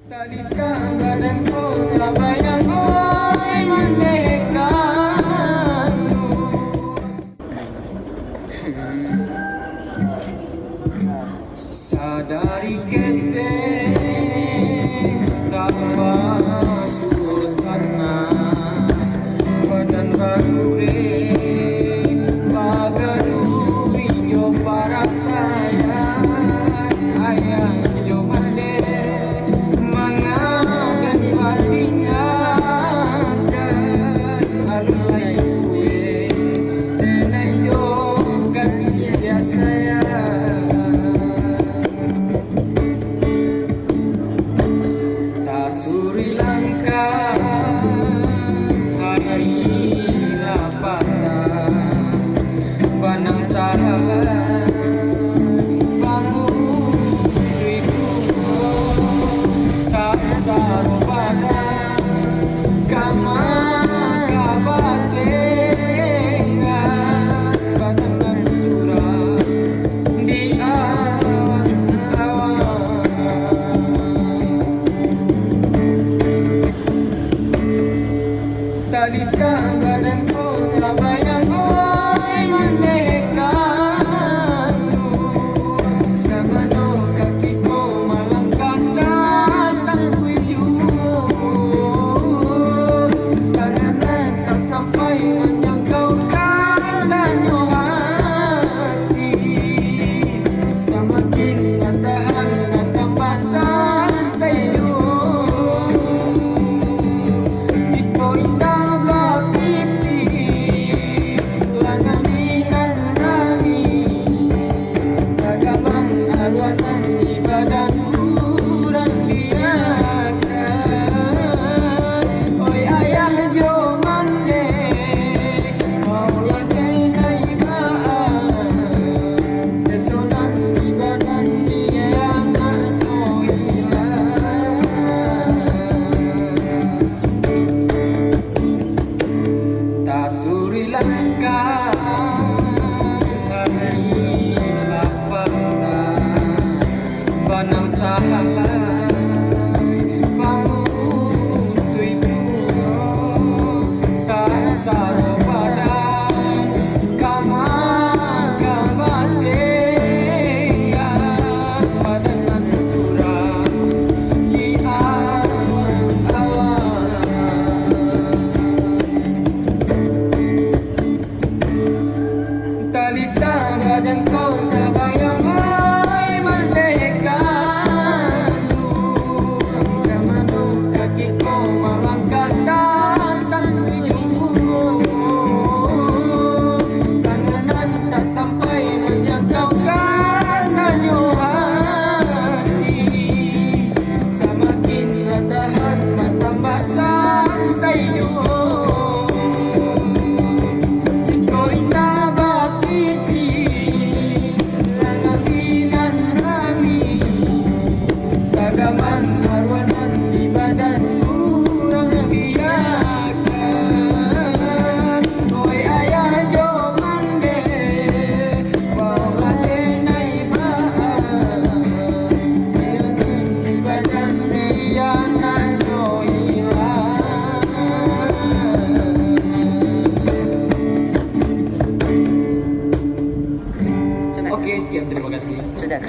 Talita badanku tak bayang oi merdekamu. Sadari kete tanpa suasana badan baru pagaru iyo para saya ayah jo mande mga ganwatinya dan alay kue tenayo kasih saya Sri Lanka hari lapata panang salah bangun riku sasar pada kama kabatenga badan surah di Talita badanku tak bayang oi merdekamu. Kamano kakiku melangkah ke sang wiyumu. Tangan tak sampai menjangkau karenanya hati. Semakin bertahan datang basah sayu. Ikaw Sri Lanka hari lapata panang salah pamutuiku sasar pada kama kabatenga badan surah di awan Talita badanku tak bayang oi merdekamu. Kamano kakiku melangkah ke sang wiyumu. Tangan tak sampai menjangkau karenanya hati. Semakin bertahan bertambah sang sayu. Kagaman arwanan di badan kurang biakan. Oi ayah jo mande bawa denai baan. Sayang di badan dia nanyo hilang. Oke, sekian terima kasih. Sudah.